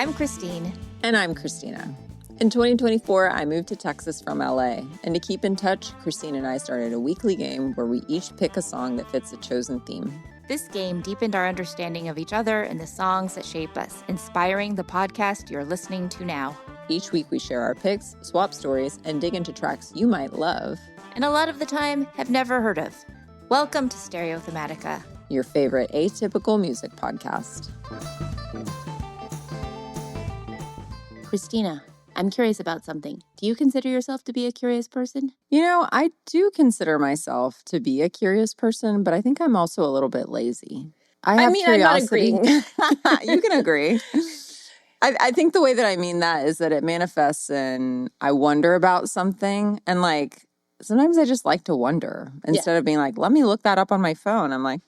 I'm Christine. And I'm Christina. In 2024, I moved to Texas from LA. And to keep in touch, Christine and I started a weekly game where we each pick a song that fits a chosen theme. This game deepened our understanding of each other and the songs that shape us, inspiring the podcast you're listening to now. Each week we share our picks, swap stories, and dig into tracks you might love. And a lot of the time, have never heard of. Welcome to Stereo Thematica, your favorite atypical music podcast. Christina, I'm curious about something. Do you consider yourself to be a curious person? You know, I do consider myself to be a curious person, but I think I'm also a little bit lazy. I mean, curiosity. I'm not agreeing. You can agree. I think the way that I mean that is that it manifests in I wonder about something. And like, sometimes I just like to wonder instead of being like, let me look that up on my phone. I'm like,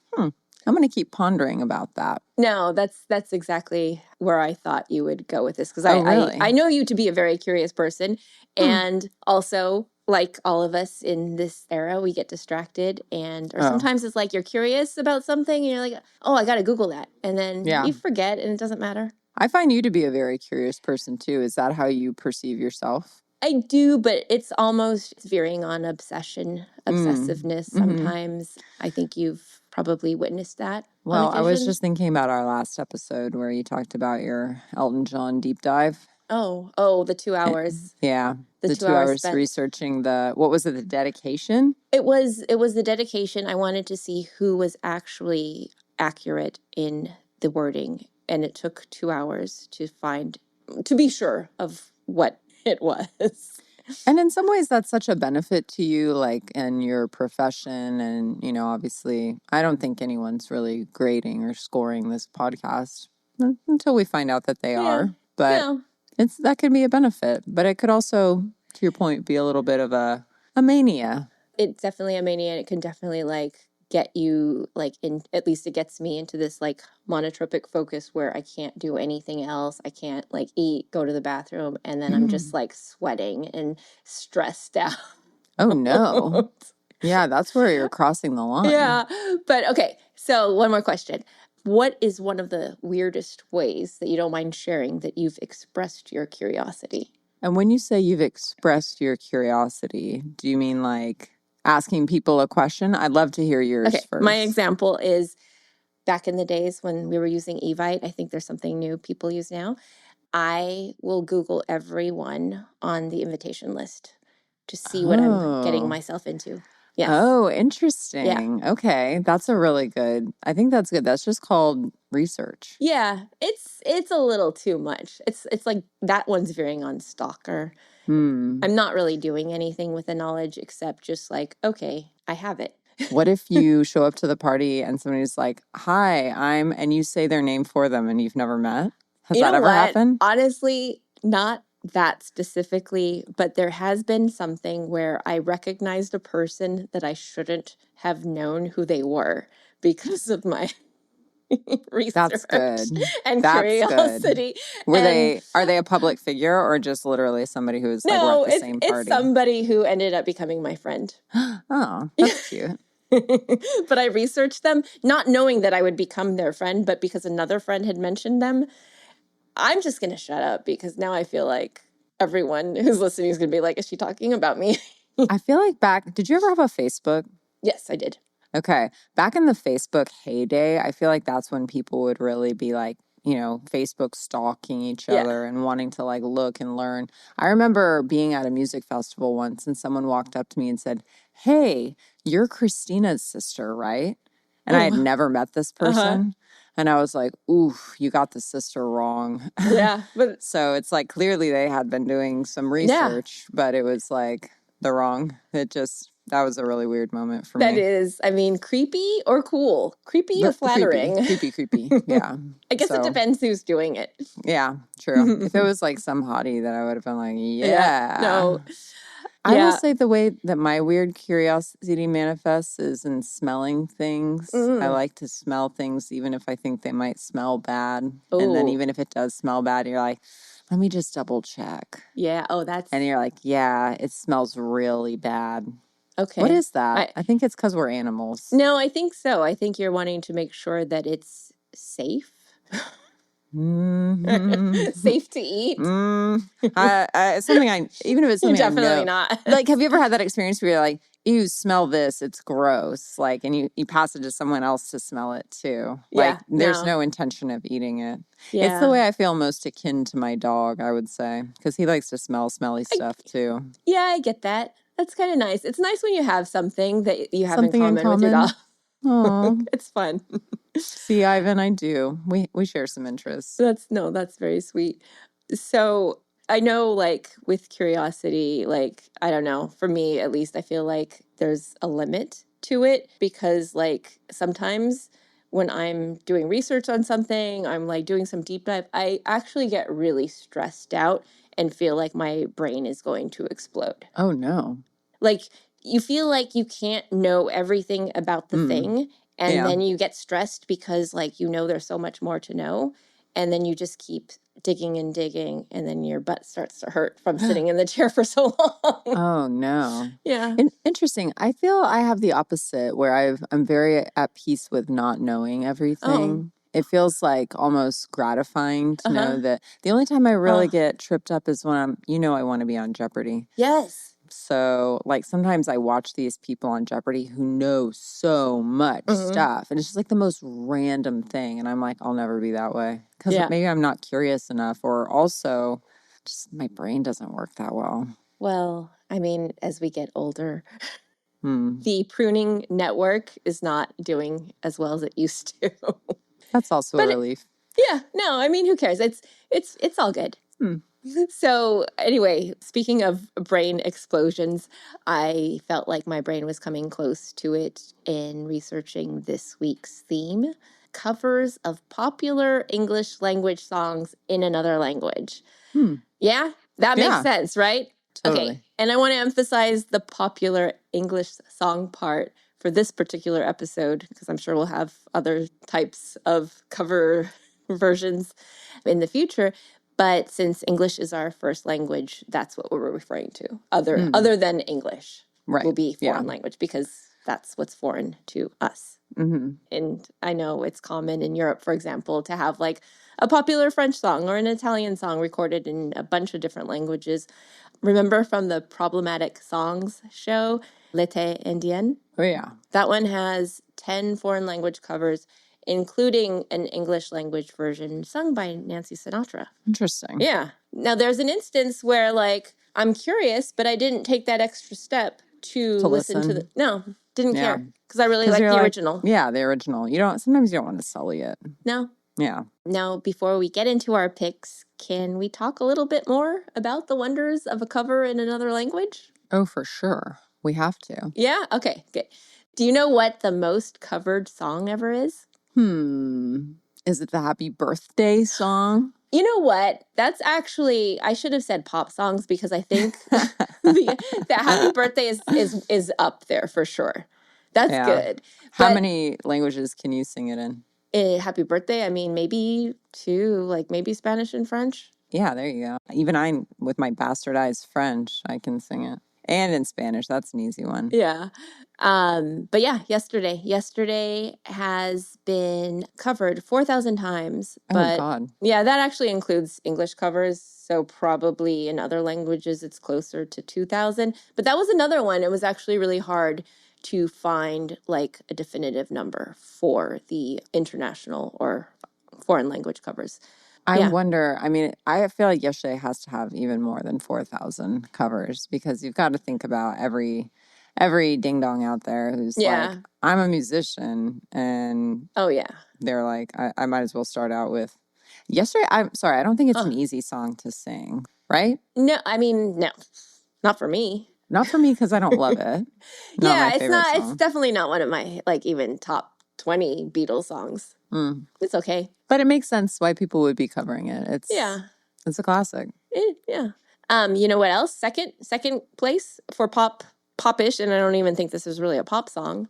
I'm going to keep pondering about that. No, that's exactly where I thought you would go with this. Because really? I know you to be a very curious person. And also, like all of us in this era, we get distracted. Or sometimes it's like you're curious about something and you're like, oh, I got to Google that. And then you forget and it doesn't matter. I find you to be a very curious person too. Is that how you perceive yourself? I do, but it's almost veering on obsessiveness sometimes. I think you've probably witnessed that. Well, I was just thinking about our last episode where you talked about your Elton John deep dive. Oh, the 2 hours. Yeah. The 2 hours researching what was it, the dedication? It was the dedication. I wanted to see who was actually accurate in the wording. And it took 2 hours to be sure of what it was. And in some ways, that's such a benefit to you, like in your profession. And, you know, obviously, I don't think anyone's really grading or scoring this podcast until we find out that they are. But that could be a benefit. But it could also, to your point, be a little bit of a mania. It's definitely a mania. And it can definitely get you at least it gets me into this monotropic focus where I can't do anything else. I can't eat, go to the bathroom, and then I'm just sweating and stressed out. Oh no. Yeah, that's where you're crossing the line. Yeah. But okay, so one more question. What is one of the weirdest ways that you don't mind sharing that you've expressed your curiosity? And when you say you've expressed your curiosity, do you mean asking people a question? I'd love to hear yours first. My example is back in the days when we were using Evite. I think there's something new people use now. I will Google everyone on the invitation list to see what I'm getting myself into. Yes. Oh, interesting. Yeah. Okay. That's I think that's good. That's just called research. Yeah. It's a little too much. It's like that one's veering on stalker. I'm not really doing anything with the knowledge except just okay, I have it. What if you show up to the party and somebody's like, hi, and you say their name for them and you've never met? Has that ever happened? Honestly, not that specifically, but there has been something where I recognized a person that I shouldn't have known who they were because of my research. That's good. And curiosity. Good. Are they a public figure or just literally somebody who's we're at the same party? It's somebody who ended up becoming my friend. Oh, that's cute. But I researched them, not knowing that I would become their friend, but because another friend had mentioned them. I'm just going to shut up because now I feel like everyone who's listening is going to be like, is she talking about me? I feel like did you ever have a Facebook? Yes, I did. Okay. Back in the Facebook heyday, I feel like that's when people would really be Facebook stalking each other and wanting to look and learn. I remember being at a music festival once and someone walked up to me and said, hey, you're Christina's sister, right? And I had never met this person. And I was like, ooh, you got the sister wrong. Yeah. But so it's clearly they had been doing some research, but it was the wrong. That was a really weird moment for me. That is, creepy or cool? Creepy or flattering? Creepy. Yeah. I guess it depends who's doing it. Yeah, true. If it was some hottie, that I would have been like, yeah. No. I will say the way that my weird curiosity manifests is in smelling things. I like to smell things even if I think they might smell bad. Ooh. And then even if it does smell bad, you're like, let me just double check. Yeah. Oh, And you're like, yeah, it smells really bad. Okay. What is that? I think it's because we're animals. No, I think so. I think you're wanting to make sure that it's safe. Safe to eat? It's something even if it's You're something I definitely know. not. Like, have you ever had that experience where you're like, you smell this, it's gross. Like, and you pass it to someone else to smell it too. Like, Yeah, there's no. no intention of eating it. It's the Yeah. way I feel most akin to my dog, I would say, because he likes to smell smelly I, stuff too. yeah, I get that. That's kind of nice. It's nice when you have something that you have in Something in common with your dog. common. Oh, It's fun. see, Ivan, I do. We share some interests. That's very sweet. So I know, like, with curiosity, like, I don't know, for me at least, I feel like there's a limit to it because, like, sometimes when I'm doing research on something, I'm like doing some deep dive, I actually get really stressed out and feel like my brain is going to explode. Oh no. Like, you feel like you can't know everything about the thing, and Yeah. then you get stressed because, like, you know there's so much more to know, and then you just keep digging and digging, and then your butt starts to hurt from sitting in the chair for so long. Oh no. Yeah. Interesting. I feel I have the opposite where I'm very at peace with not knowing Oh. everything. It feels like almost gratifying to Uh-huh. know that the only time I really Oh. get tripped up is when I want to be on Jeopardy. Yes. So, like, sometimes I watch these people on Jeopardy who know so much stuff, and it's just like the most random thing. And I'm like, I'll never be that way because Yeah. maybe I'm not curious enough, or also just my brain doesn't work that well. Well, I mean, as we get older, Hmm. the pruning network is not doing as well as it used to. That's also a But relief. yeah, no, I mean, who cares? It's all good. Hmm. So anyway, speaking of brain explosions, I felt like my brain was coming close to it in researching this week's theme, covers of popular English language songs in another language. Hmm. Yeah, that makes Yeah, sense, right? totally. Okay, and I want to emphasize the popular English song part for this particular episode because I'm sure we'll have other types of cover versions in the future. But since English is our first language, that's what we're referring to. Other than English will Right. be Yeah. foreign language because that's what's foreign to us. Mm-hmm. And I know it's common in Europe, for example, to have like a popular French song or an Italian song recorded in a bunch of different languages. Remember from the Problematic Songs show, L'été Indien? Oh, yeah. That one has 10 foreign language covers, including an English language version sung by Nancy Sinatra. Interesting. Yeah. Now, there's an instance where, like, I'm curious, but I didn't take that extra step to listen to the... No, didn't care. Because I really like the original. Yeah, the original. Sometimes you don't want to sully it. No. Yeah. Now, before we get into our picks, can we talk a little bit more about the wonders of a cover in another language? Oh, for sure. We have to. Yeah? Okay, good. Do you know what the most covered song ever is? Is it the Happy Birthday song? You know what? That's actually, I should have said pop songs because I think the Happy Birthday is up there for sure. That's good. How many languages can you sing it in? Happy Birthday, I mean, maybe two, like maybe Spanish and French. Yeah, there you go. Even I, with my bastardized French, I can sing it. And in Spanish, that's an easy one. Yeah. But yeah, yesterday has been covered 4,000 times. But oh, God. Yeah, that actually includes English covers. So probably in other languages, it's closer to 2,000. But that was another one. It was actually really hard to find like a definitive number for the international or foreign language covers. I wonder, I mean, I feel like yesterday has to have even more than 4,000 covers because you've got to think about every ding dong out there who's like, I'm a musician. And they're like, I might as well start out with yesterday. I'm sorry, I don't think it's an easy song to sing, right? No, I mean, no, not for me. Not for me because I don't love it. Not my favorite song. It's definitely not one of my like even top 20 Beatles songs. It's okay. But it makes sense why people would be covering it. It's a classic. Yeah. You know what else? Second place for popish, and I don't even think this is really a pop song.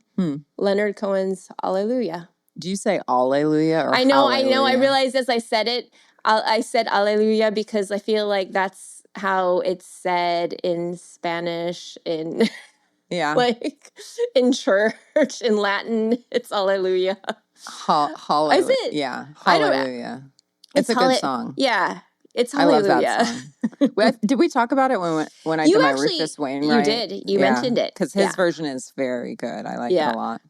Leonard Cohen's Alleluia. Do you say Alleluia or I know. Hallelujah? I realized as I said it, I said Alleluia because I feel like that's how it's said in Spanish, in like in church, in Latin, it's Alleluia. Hallelujah. Is it? Yeah. Hallelujah. It's a good song. Yeah. It's I love that Hallelujah. song. Did we talk about it when I You did my actually, Rufus Wainwright? you did. You mentioned it. Because his version is very good. I like it a lot.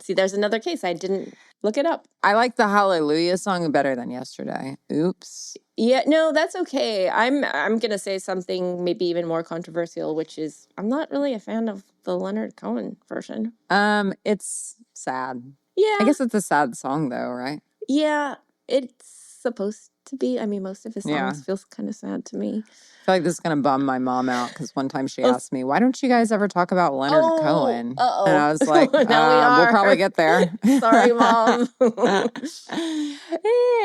See, there's another case. I didn't look it up. I like the Hallelujah song better than Yesterday. Oops. Yeah, no, that's okay. I'm gonna say something maybe even more controversial, which is I'm not really a fan of the Leonard Cohen version. It's sad. Yeah. I guess it's a sad song though, right? Yeah, it's supposed to be. I mean, most of his songs feels kind of sad to me. I feel like this is going to bum my mom out because one time she asked me, why don't you guys ever talk about Leonard Cohen? Uh-oh. And I was like, we'll probably get there. Sorry, Mom. Oh,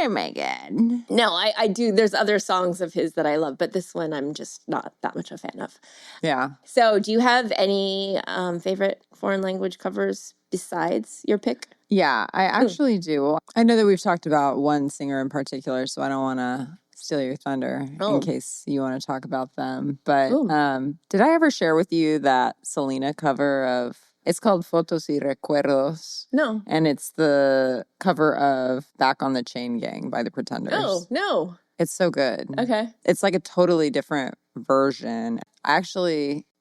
my God. No, I do. There's other songs of his that I love, but this one I'm just not that much a fan of. Yeah. So do you have any favorite foreign language covers besides your pick? Yeah, I actually do. I know that we've talked about one singer in particular, so I don't want to steal your thunder in case you want to talk about them. But did I ever share with you that Selena cover of, it's called Fotos y Recuerdos? No. And it's the cover of Back on the Chain Gang by the Pretenders. Oh, no. It's so good. Okay. It's like a totally different version. I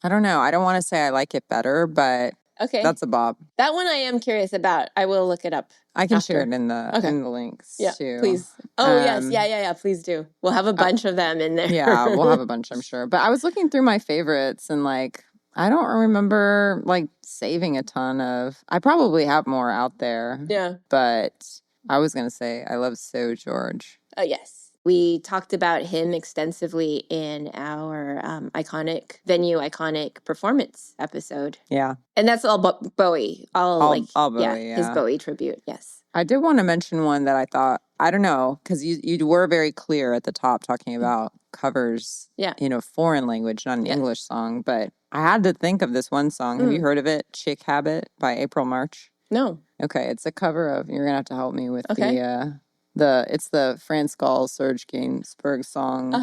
don't know. I don't want to say I like it better, but okay, that's a bop. That one I am curious about. I will look it up. I can share it in the links too. Please. Oh, yes. Yeah. Please do. We'll have a bunch of them in there. Yeah, we'll have a bunch, I'm sure. But I was looking through my favorites and I don't remember saving a ton of. I probably have more out there. Yeah. But I was going to say I love So George. Yes. We talked about him extensively in our iconic performance episode. Yeah. And that's all Bowie. All Bowie, his Bowie tribute. Yes. I did want to mention one that I thought, I don't know, because you were very clear at the top talking about covers in a foreign language, not an English song. But I had to think of this one song. Have you heard of it? Chick Habit by April March? No. Okay. It's a cover of, you're going to have to help me with it's the Franz Gall, Serge Gainsbourg song.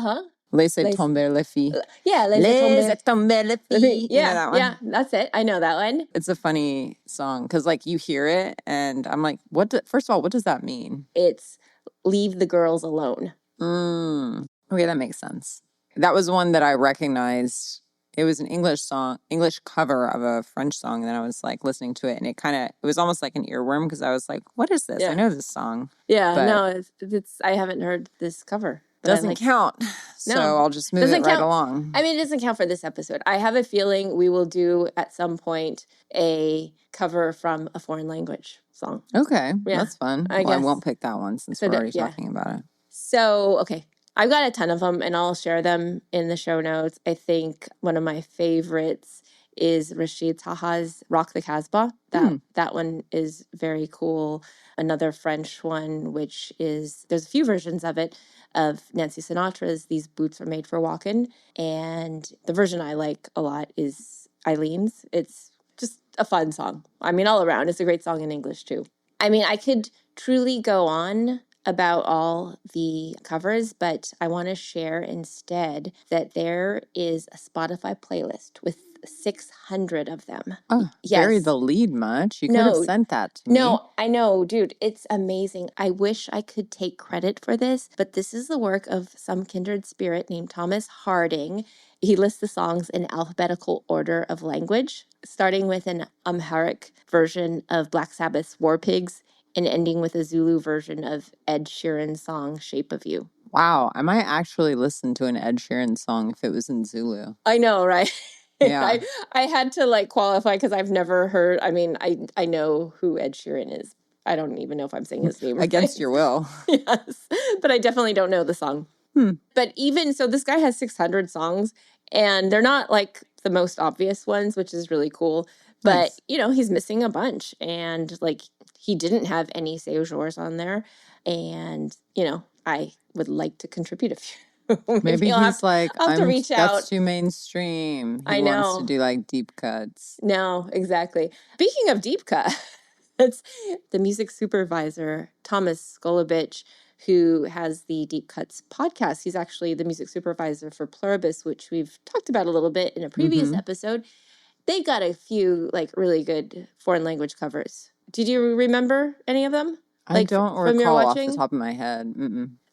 Laissez tomber les filles. Yeah, Laissez tomber les filles. Yeah, you know that one? Yeah, that's it. I know that one. It's a funny song because you hear it and I'm like, first of all, what does that mean? It's leave the girls alone. Okay, that makes sense. That was one that I recognized. It was an English cover of a French song. And then I was listening to it and it was almost like an earworm because I was like, what is this? I know this song. Yeah, no, I haven't heard this cover. Doesn't count. So I'll just move it right along. I mean, it doesn't count for this episode. I have a feeling we will do at some point a cover from a foreign language song. Okay, that's fun. I won't pick that one since we're already talking about it. So, okay. I've got a ton of them, and I'll share them in the show notes. I think one of my favorites is Rashid Taha's Rock the Casbah. That one is very cool. Another French one, which is, there's a few versions of it, of Nancy Sinatra's These Boots Are Made for Walkin'. And the version I like a lot is Eileen's. It's just a fun song. I mean, all around. It's a great song in English, too. I mean, I could truly go on about all the covers, but I want to share instead that there is a Spotify playlist with 600 of them. Oh, bury the lead much. You could have sent that to me. No, I know, dude. It's amazing. I wish I could take credit for this, but this is the work of some kindred spirit named Thomas Harding. He lists the songs in alphabetical order of language, starting with an Amharic version of Black Sabbath's War Pigs and ending with a Zulu version of Ed Sheeran's song Shape of You. Wow, I might actually listen to an Ed Sheeran song if it was in Zulu. I know, right? Yeah. I had to qualify because I've never heard, I mean, I know who Ed Sheeran is. I don't even know if I'm saying his name right. Against your will. Yes, but I definitely don't know the song. But even, so this guy has 600 songs, and they're not the most obvious ones, which is really cool. But, nice. He's missing a bunch, and he didn't have any séjours on there. And, I would like to contribute a few. Maybe he's I'll have to reach out. That's too mainstream. I know. Wants to do deep cuts. No, exactly. Speaking of deep cut, that's the music supervisor, Thomas Golubich, who has the Deep Cuts podcast. He's actually the music supervisor for Pluribus, which we've talked about a little bit in a previous episode. They've got a few really good foreign language covers. Did you remember any of them? I don't recall off the top of my head.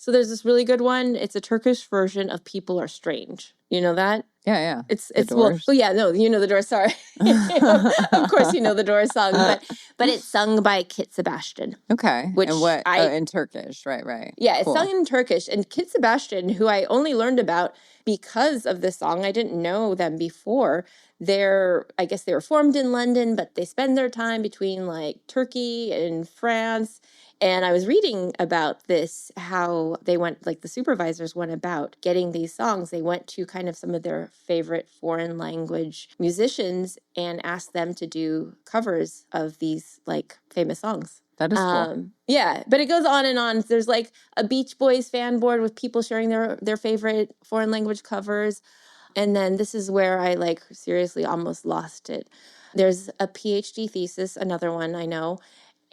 So there's this really good one. It's a Turkish version of People Are Strange. You know that? Yeah. It's The well, Doors. oh yeah, no, you know the Doors, sorry. Of course you know the Doors song, but it's sung by Kit Sebastian. Okay. Which and what? In Turkish. Right. Yeah, it's Cool. sung in Turkish. And Kit Sebastian, who I only learned about because of this song, I didn't know them before. I guess they were formed in London, but they spend their time between like Turkey and France. And I was reading about this, how they went, like the supervisors went about getting these songs. They went to kind of some of their favorite foreign language musicians and asked them to do covers of these like famous songs. That is cool. Yeah, but it goes on and on. There's like a Beach Boys fan board with people sharing their favorite foreign language covers. And then this is where I like seriously almost lost it. There's a PhD thesis, another one I know.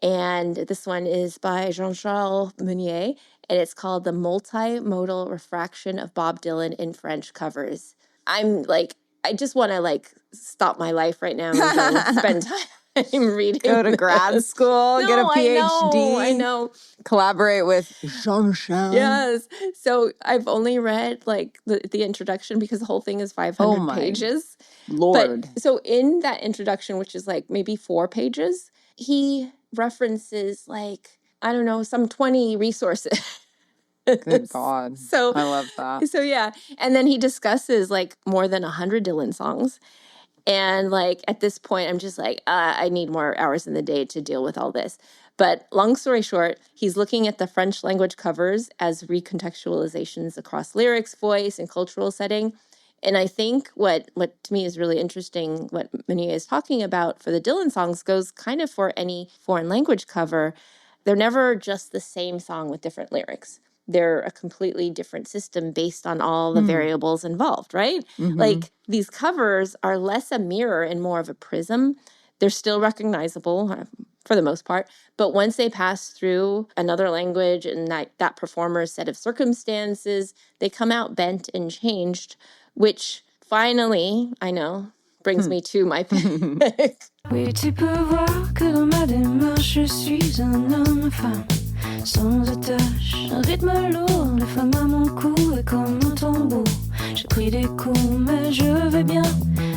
And this one is by Jean-Charles Meunier, and it's called The Multimodal Refraction of Bob Dylan in French Covers. I'm like, I just want to like stop my life right now and go spend time reading. Go to grad school, No, get a PhD. I know. Collaborate with Jean-Charles. Yes. So I've only read like the introduction because the whole thing is 500 pages. Lord. But, so in that introduction, which is like maybe 4 pages, he references like, I don't know, some 20 resources. Good God. So I love that. So yeah. And then he discusses like more than 100 Dylan songs. And like at this point, I'm just like, I need more hours in the day to deal with all this. But long story short, he's looking at the French language covers as recontextualizations across lyrics, voice, and cultural setting. And I think what to me is really interesting, what Meunier is talking about for the Dylan songs goes kind of for any foreign language cover. They're never just the same song with different lyrics. They're a completely different system based on all the variables involved, right? Mm-hmm. Like these covers are less a mirror and more of a prism. They're still recognizable for the most part, but once they pass through another language and that performer's set of circumstances, they come out bent and changed, which finally, I know, brings me to my pick. Oui, tu peux voir que dans ma démarche, je suis un homme femme, sans attache, un rythme lourd, les femmes à mon cou est comme un tambour. J'ai pris des coups, mais je vais bien,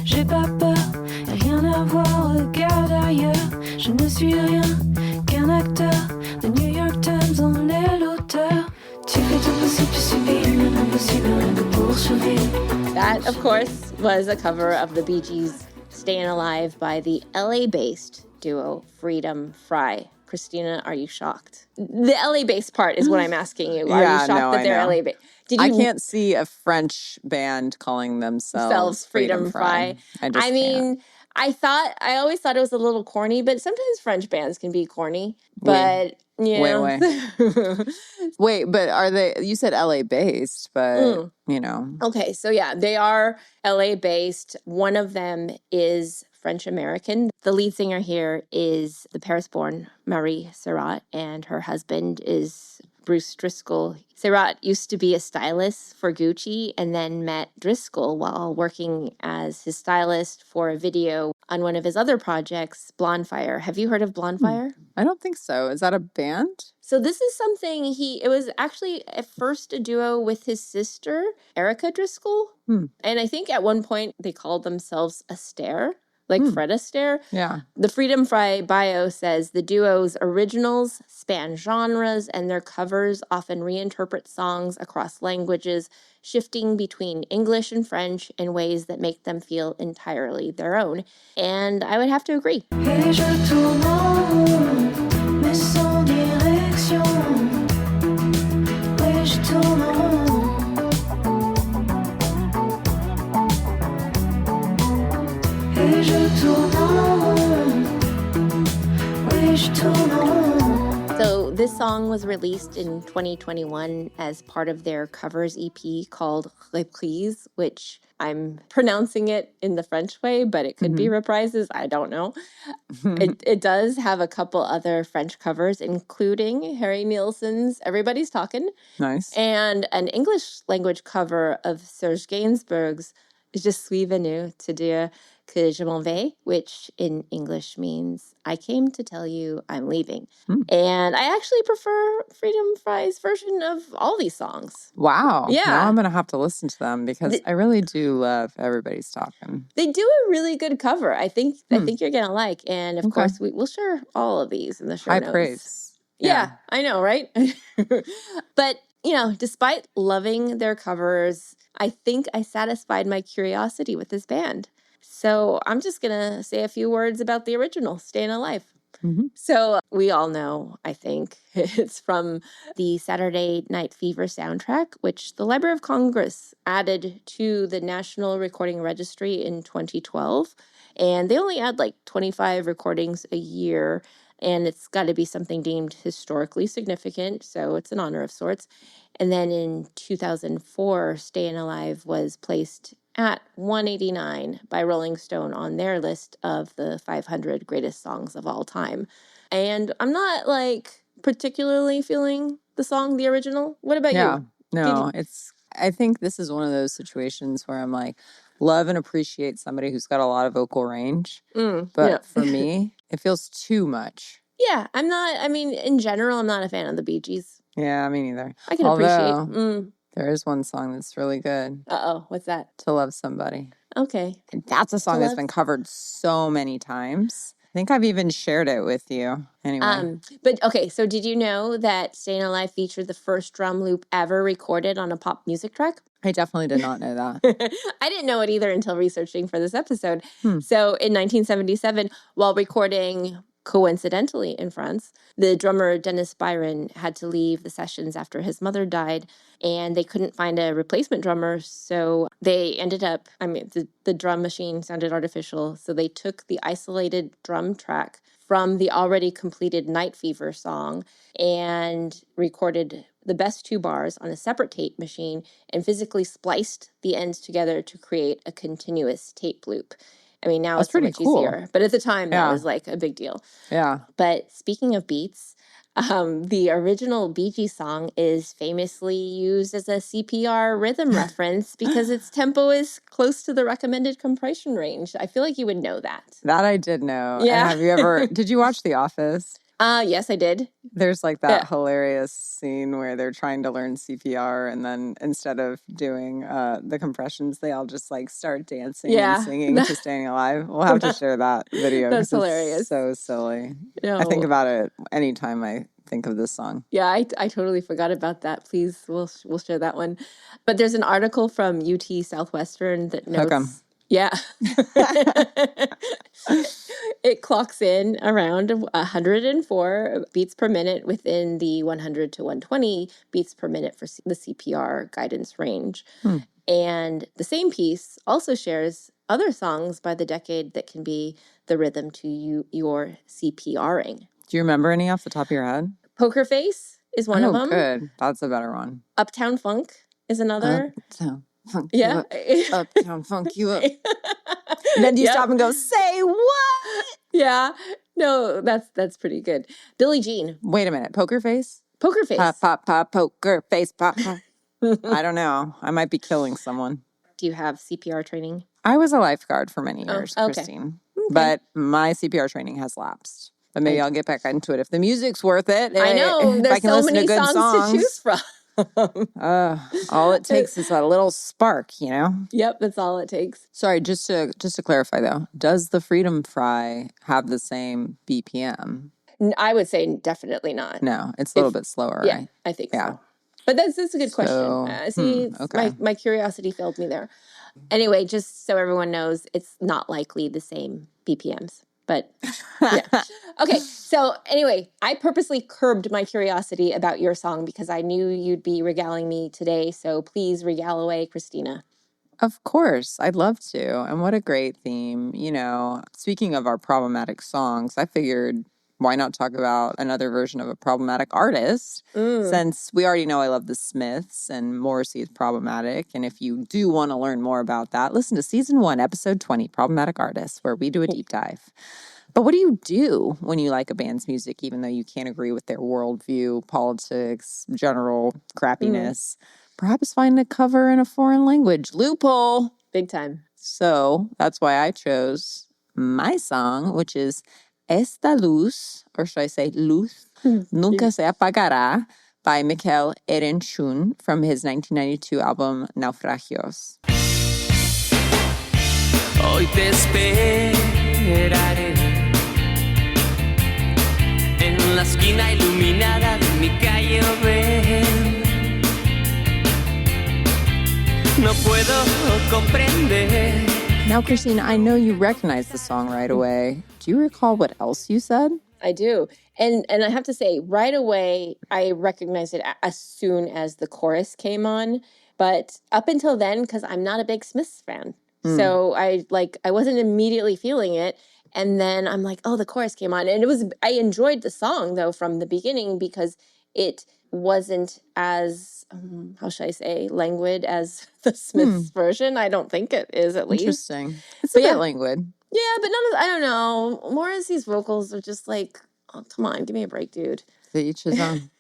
j'ai pas peur, y'a rien à voir, regarde ailleurs, je ne suis rien qu'un acteur, The New York Times en est l'auteur. Tu fais tout possible, tu subis, même impossible, rien que pour survivre. That, of course, was a cover of the Bee Gees' Staying Alive by the LA-based duo Freedom Fry. Christina, are you shocked? The LA-based part is what I'm asking you. Are you shocked that they're LA-based? I can't see a French band calling themselves Freedom Fry. I mean, I always thought it was a little corny, but sometimes French bands can be corny. But, you know. Wait, but are they, you said LA based, but, you know. Okay, so yeah, they are LA based. One of them is French American. The lead singer here is the Paris-born Marie Serrat, and her husband is Bruce Driscoll. Serrat used to be a stylist for Gucci and then met Driscoll while working as his stylist for a video on one of his other projects, Blondfire. Have you heard of Blondfire? I don't think so. Is that a band? So this is something it was actually at first a duo with his sister, Erica Driscoll. And I think at one point they called themselves Astaire. Like Fred Astaire. Yeah. The Freedom Fry bio says the duo's originals span genres and their covers often reinterpret songs across languages, shifting between English and French in ways that make them feel entirely their own. And I would have to agree. Et je tourne en rond, mais sans direction. Oui, je tourne en rond. Et je tourne en rond. Oui, je tourne en rond. So this song was released in 2021 as part of their covers EP called Reprise, which I'm pronouncing it in the French way, but it could be reprises. I don't know. It does have a couple other French covers, including Harry Nilsson's Everybody's Talkin'. Nice. And an English language cover of Serge Gainsbourg's Je suis venu te dire que je m'en vais, which in English means I came to tell you I'm leaving. And I actually prefer Freedom Fry's version of all these songs. Wow. Yeah. Now I'm going to have to listen to them because I really do love Everybody's Talking. They do a really good cover. I think you're going to like. And of course, we'll share all of these in the show High notes. praise. Yeah, I know, right? But, despite loving their covers, I think I satisfied my curiosity with this band. So I'm just going to say a few words about the original, Staying Alive. So we all know, I think, it's from the Saturday Night Fever soundtrack, which the Library of Congress added to the National Recording Registry in 2012. And they only add like 25 recordings a year. And it's got to be something deemed historically significant, so it's an honor of sorts. And then in 2004, Staying Alive was placed at 189 by Rolling Stone on their list of the 500 greatest songs of all time. And I'm not particularly feeling the song, the original. What about you? No, I think this is one of those situations where I'm like, love and appreciate somebody who's got a lot of vocal range. But for me, it feels too much. Yeah, in general, I'm not a fan of the Bee Gees. Yeah, me neither. I can appreciate. There is one song that's really good. Uh-oh, what's that? To Love Somebody. Okay. And that's a song that's been covered so many times. I think I've even shared it with you. Anyway. But okay, so did you know that Staying Alive featured the first drum loop ever recorded on a pop music track? I definitely did not know that. I didn't know it either until researching for this episode. So in 1977, while recording coincidentally in France, the drummer Dennis Byron had to leave the sessions after his mother died, and they couldn't find a replacement drummer. So they ended up, the drum machine sounded artificial. So they took the isolated drum track from the already completed Night Fever song and recorded the best two bars on a separate tape machine and physically spliced the ends together to create a continuous tape loop. Now it's so much easier. But at the time, that was a big deal. Yeah. But speaking of beats, the original Bee Gees song is famously used as a CPR rhythm reference because its tempo is close to the recommended compression range. I feel like you would know that. That I did know. Yeah. And did you watch The Office? Yes, I did. There's that hilarious scene where they're trying to learn CPR, and then instead of doing the compressions, they all just start dancing and singing to Staying Alive. We'll have to share that video. That's hilarious. It's so silly. No. I think about it anytime I think of this song. Yeah, I totally forgot about that. Please, we'll share that one. But there's an article from UT Southwestern that notes. Hook 'em. Yeah. It clocks in around 104 beats per minute within the 100 to 120 beats per minute for the CPR guidance range. And the same piece also shares other songs by the decade that can be the rhythm to your CPRing. Do you remember any off the top of your head? Poker Face is one of them. Oh, good. That's a better one. Uptown Funk is another. Uptown Funk Yeah. you up. Uptown Funk you up. And then you stop and go, say what? Yeah. No, that's pretty good. Billie Jean. Wait a minute. Poker Face? Poker Face. Pop, pop, pop, poker face, pop, pop. I don't know. I might be killing someone. Do you have CPR training? I was a lifeguard for many years, okay. Christine. Okay. But my CPR training has lapsed. But maybe I'll get back into it if the music's worth it. I know. There's so many songs to choose from. All it takes is a little spark, Yep, that's all it takes. Sorry, just to clarify though, does the Freedom Fry have the same BPM? I would say definitely not. No, it's a little bit slower, yeah, right? I think so. But that's a good question. See, okay. my curiosity failed me there. Anyway, just so everyone knows, it's not likely the same BPMs. But yeah. Okay, so anyway, I purposely curbed my curiosity about your song because I knew you'd be regaling me today. So please regale away, Christina. Of course, I'd love to. And what a great theme. Speaking of our problematic songs, I figured why not talk about another version of a problematic artist? Since we already know I love the Smiths and Morrissey is problematic. And if you do want to learn more about that, listen to Season 1, Episode 20, Problematic Artists, where we do a deep dive. But what do you do when you like a band's music, even though you can't agree with their worldview, politics, general crappiness? Perhaps find a cover in a foreign language. Loophole. Big time. So that's why I chose my song, which is Esta Luz, or should I say Luz, Nunca Se Apagará by Mikel Erenchun from his 1992 album Naufragios. Hoy te esperaré en la esquina iluminada de mi calle ven. No puedo comprender. Now, Christine, I know you recognize the song right away. Do you recall what else you said? I do. And I have to say, right away, I recognized it as soon as the chorus came on. But up until then, because I'm not a big Smiths fan, so I wasn't immediately feeling it. And then I'm like, oh, the chorus came on. And I enjoyed the song, though, from the beginning because it wasn't as, how should I say, languid as the Smiths version. I don't think it is, at least. Interesting. It's a bit languid. Yeah, but I don't know. Morrissey's vocals are just like, oh, come on, give me a break, dude. To each his own.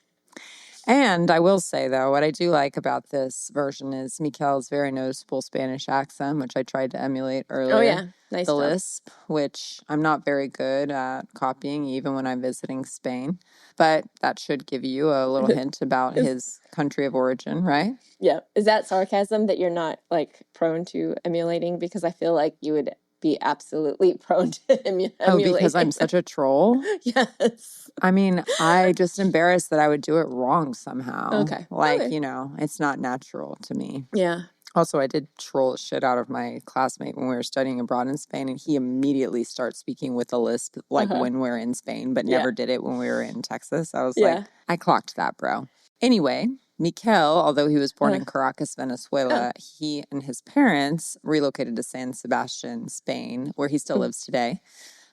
And I will say, though, what I do like about this version is Mikel's very noticeable Spanish accent, which I tried to emulate earlier. Oh, yeah. Nice the job. lisp, which I'm not very good at copying, even when I'm visiting Spain. But that should give you a little hint about his country of origin, right? Yeah. Is that sarcasm that you're not, like, prone to emulating? Because I feel like you would be absolutely prone to emulating. Oh, because I'm such a troll? Yes. I mean, I just embarrassed that I would do it wrong somehow. Okay. Like, Okay. you know, it's not natural to me. Yeah. Also, I did troll shit out of my classmate when we were studying abroad in Spain, and he immediately starts speaking with a lisp, like when we're in Spain, but never did it when we were in Texas. I was like, I clocked that, bro. Anyway, Mikel, although he was born in Caracas, Venezuela, he and his parents relocated to San Sebastian, Spain, where he still lives today.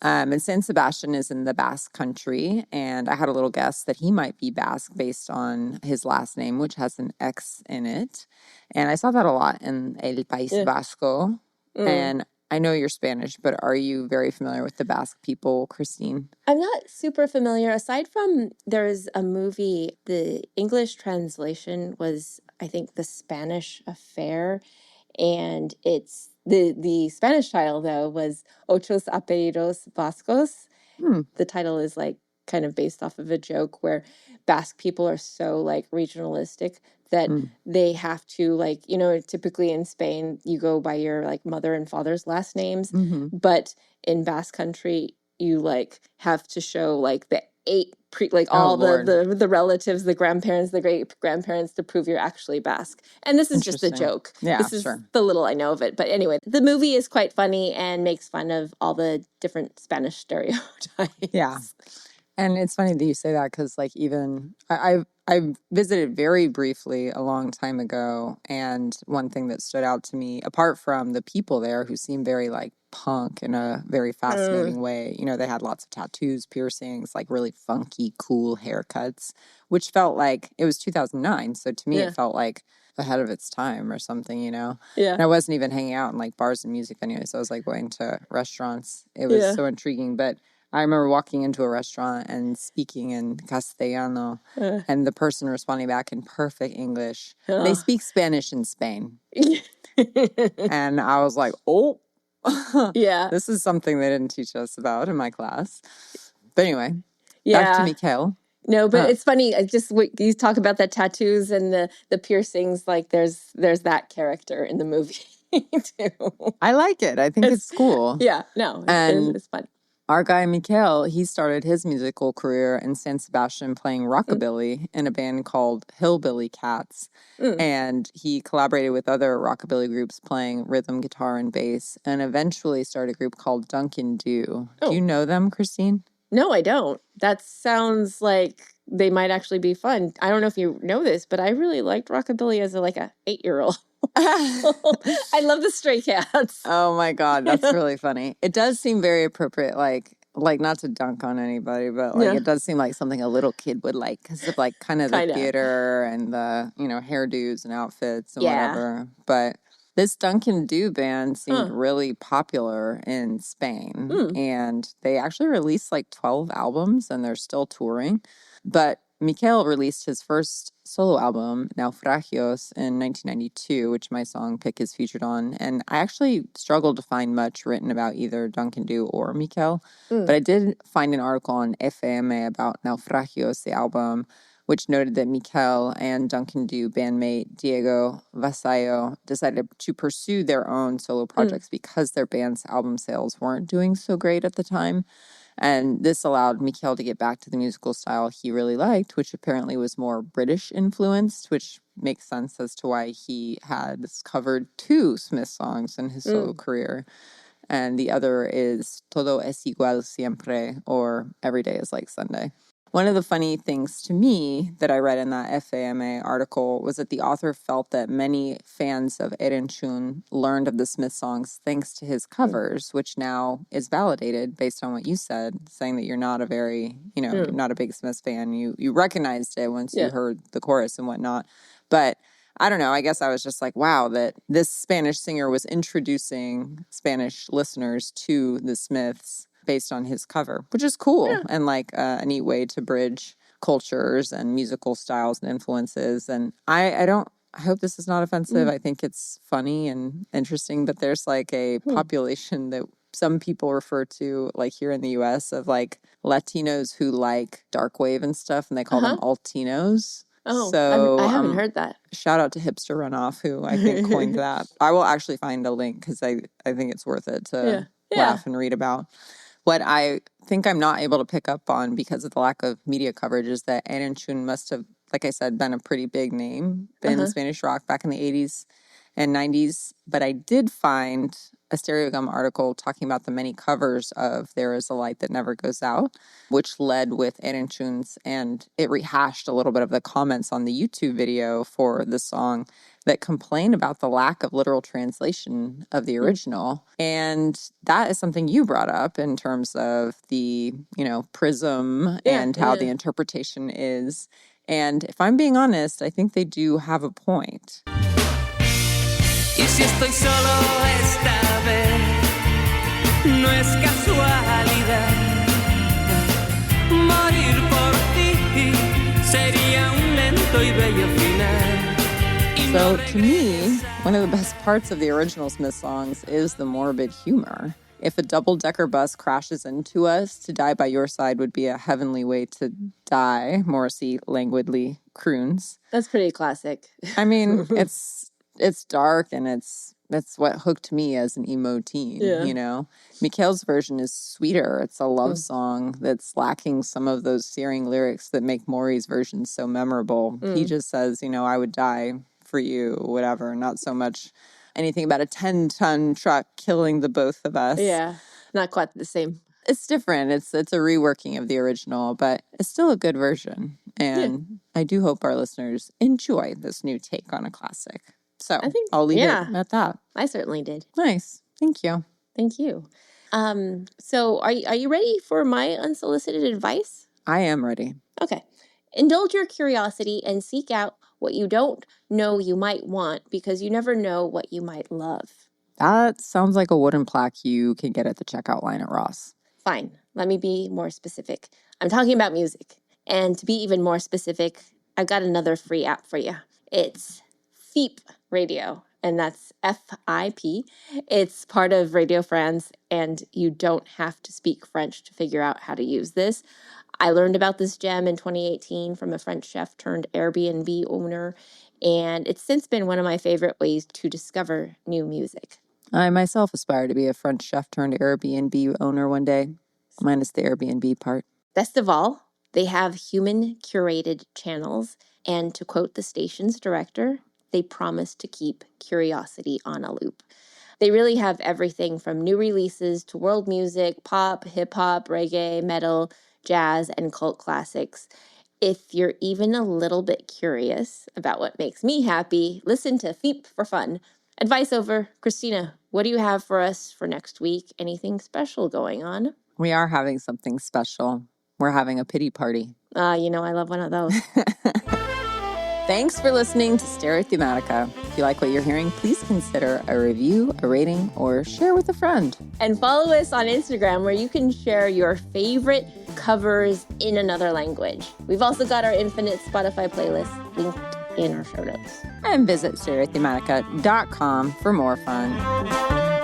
And San Sebastian is in the Basque country, and I had a little guess that he might be Basque based on his last name, which has an X in it. And I saw that a lot in El País Vasco. And I know you're Spanish, but are you very familiar with the Basque people, Christine? I'm not super familiar. Aside from there's a movie, the English translation was, I think, The Spanish Affair. And it's the Spanish title, though, was Ochos Apellidos Vascos. The title is like kind of based off of a joke where Basque people are so like regionalistic that they have to, like, you know, typically in Spain, you go by your like mother and father's last names. But in Basque country, you like have to show like the all the relatives, the grandparents, the great grandparents to prove you're actually Basque. And this is just a joke. Yeah, this is the little I know of it. But anyway, the movie is quite funny and makes fun of all the different Spanish stereotypes. Yeah. And it's funny that you say that because, like, even I visited very briefly a long time ago, and one thing that stood out to me, apart from the people there who seemed very like punk in a very fascinating way, you know, they had lots of tattoos, piercings, like really funky, cool haircuts, which felt like it was 2009. So to me, it felt like ahead of its time or something, you know? Yeah. And I wasn't even hanging out in like bars and music anyway. So I was like going to restaurants. It was so intriguing. But I remember walking into a restaurant and speaking in Castellano and the person responding back in perfect English. They speak Spanish in Spain. And I was like, oh, this is something they didn't teach us about in my class. But anyway, back to Mikel. No, but it's funny. You talk about the tattoos and the piercings. Like there's that character in the movie too. I like it. I think it's cool. Yeah, no, it's fun. Our guy, Mikel, he started his musical career in San Sebastian playing rockabilly in a band called Hillbilly Cats. And he collaborated with other rockabilly groups playing rhythm, guitar, and bass, and eventually started a group called Dunkin' Do. Do you know them, Christine? No, I don't. That sounds like they might actually be fun. I don't know if you know this, but I really liked rockabilly as a 8-year-old. I love the Stray Cats. Oh my God, that's really funny. It does seem very appropriate, like not to dunk on anybody, but it does seem like something a little kid would like because of like kind of the theater and the, you know, hairdos and outfits and whatever. But this Dunkin' Do band seemed really popular in Spain, and they actually released like 12 albums and they're still touring. But Mikel released his first solo album, Naufragios, in 1992, which my song pick is featured on. And I actually struggled to find much written about either Duncan Du or Mikel. But I did find an article on FM about Naufragios, the album, which noted that Mikel and Duncan Du bandmate Diego Vasallo decided to pursue their own solo projects because their band's album sales weren't doing so great at the time. And this allowed Mikel to get back to the musical style he really liked, which apparently was more British influenced, which makes sense as to why he had covered 2 Smith songs in his solo career. And the other is Todo es igual siempre, or Every Day is Like Sunday. One of the funny things to me that I read in that FAMA article was that the author felt that many fans of Erenchun learned of the Smith songs thanks to his covers, which now is validated based on what you said, saying that you're not a very, you're not a big Smith fan. You recognized it once you heard the chorus and whatnot. But I don't know. I guess I was just like, wow, that this Spanish singer was introducing Spanish listeners to the Smiths based on his cover, which is cool and like a neat way to bridge cultures and musical styles and influences. And I hope this is not offensive. I think it's funny and interesting, but there's like a population that some people refer to, like here in the US, of like Latinos who like dark wave and stuff, and they call them Altinos. Oh, so I haven't heard that. Shout out to Hipster Runoff, who I think coined that. I will actually find a link because I think it's worth it to laugh and read about. What I think I'm not able to pick up on because of the lack of media coverage is that Erenchun must have, like I said, been a pretty big name in Spanish rock back in the 80s and 90s. But I did find a Stereogum article talking about the many covers of There Is a Light That Never Goes Out, which led with Erenchun's, and it rehashed a little bit of the comments on the YouTube video for the song that complain about the lack of literal translation of the original. And that is something you brought up in terms of the, prism and how the interpretation is. And if I'm being honest, I think they do have a point. Y si estoy solo esta vez, no es casualidad. Morir por ti sería un lento y bello final. So to me, one of the best parts of the original Smith songs is the morbid humor. If a double-decker bus crashes into us, to die by your side would be a heavenly way to die, Morrissey languidly croons. That's pretty classic. I mean, it's dark, and it's what hooked me as an emo teen, Mikel's version is sweeter. It's a love song that's lacking some of those searing lyrics that make Maury's version so memorable. He just says, I would die for you, whatever, not so much anything about a 10-ton truck killing the both of us. Yeah, not quite the same. It's different. It's a reworking of the original, but it's still a good version. And I do hope our listeners enjoy this new take on a classic. So I'll leave it at that. I certainly did. Nice. Thank you. Thank you. So are you ready for my unsolicited advice? I am ready. Okay. Indulge your curiosity and seek out what you don't know you might want, because you never know what you might love. That sounds like a wooden plaque you can get at the checkout line at Ross. Fine. Let me be more specific. I'm talking about music. And to be even more specific, I've got another free app for you. It's FIP Radio, and that's FIP. It's part of Radio France, and you don't have to speak French to figure out how to use this. I learned about this gem in 2018 from a French chef turned Airbnb owner, and it's since been one of my favorite ways to discover new music. I myself aspire to be a French chef turned Airbnb owner one day, minus the Airbnb part. Best of all, they have human-curated channels, and to quote the station's director, they promise to keep curiosity on a loop. They really have everything from new releases to world music, pop, hip-hop, reggae, metal, jazz, and cult classics. If you're even a little bit curious about what makes me happy, listen to FIP for fun. Advice over. Christina, what do you have for us for next week? Anything special going on? We are having something special. We're having a pity party. I love one of those. Thanks for listening to Stereothematica. If you like what you're hearing, please consider a review, a rating, or share with a friend. And follow us on Instagram, where you can share your favorite covers in another language. We've also got our infinite Spotify playlist linked in our show notes. And visit stereothematica.com for more fun.